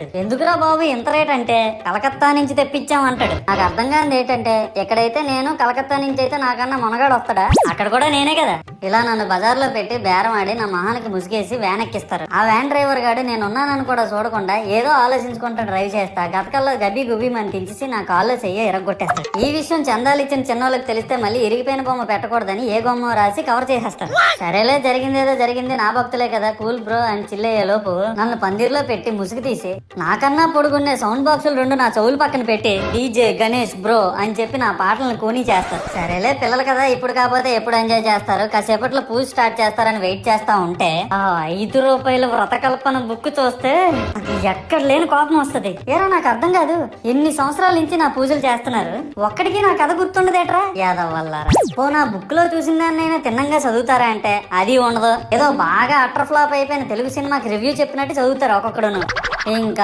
ఎందుకురా బాబు ఇంత రేట్ అంటే కలకత్తా నుంచి తెప్పించాం అంటాడు. నాకు అర్థం కానిది ఏంటంటే ఎక్కడైతే నేను కలకత్తా నుంచి అయితే నాకన్నా మునగాడు వస్తాడా, అక్కడ కూడా నేనే కదా. ఇలా నన్ను బజార్లో పెట్టి బేరం ఆడి నా మొహానికి ముసుగేసి వ్యాన్ ఎక్కిస్తారు. ఆ వ్యాన్ డ్రైవర్ గాడు నేను ఉన్నానని కూడా చూడకుండా ఏదో ఆలోచించుకుంటా డ్రైవ్ చేస్తా గతకల్లో గబ్బి గుబ్బి మని తెంచేసి నా కాల్లో చెయ్యి ఇరగొట్టేస్తాడు. ఈ విషయం చందాలు ఇచ్చిన చిన్నోళ్ళకి తెలిస్తే మళ్ళీ ఇరిగిపోయిన బొమ్మ పెట్టకూడదని ఏ బొమ్మ రాసి కవర్ చేసేస్తాడు. సరేలే జరిగిందేదో జరిగింది, నా భక్తులే కదా కూల్ బ్రో అని చిల్లయ్యే లోపు నన్ను పందిర్లో పెట్టి ముసుగు తీసి నాకన్నా పొడుగున్నే సౌండ్ బాక్సులు రెండు నా చెవులు పక్కన పెట్టి డీజే గణేష్ బ్రో అని చెప్పి నా పాటలను కూని చేస్తారు. సరేలే పిల్లలు కదా ఇప్పుడు కాకపోతే ఎప్పుడు ఎంజాయ్ చేస్తారు, కాసేపట్లో పూజ స్టార్ట్ చేస్తారని వెయిట్ చేస్తా ఉంటే ఆ ₹5 వ్రతకల్పన బుక్ చూస్తే నాకు ఎక్కడ లేని కోపం వస్తుంది. ఏరా నాకు అర్థం కాదు, ఎన్ని సంవత్సరాల నుంచి నా పూజలు చేస్తున్నారు, ఒక్కడికి నా కథ గుర్తుండదేట్రా యాదవ్ వల్లారా. ఓ నా బుక్ లో చూసిన దాన్నైనా తిన్నంగా చదువుతారా అంటే అది ఉండదు. ఏదో బాగా అటర్ ఫ్లాప్ అయిపోయిన తెలుగు సినిమాకి రివ్యూ చెప్పినట్టు చదువుతారు ఒక్కొక్కడును. ఇంకా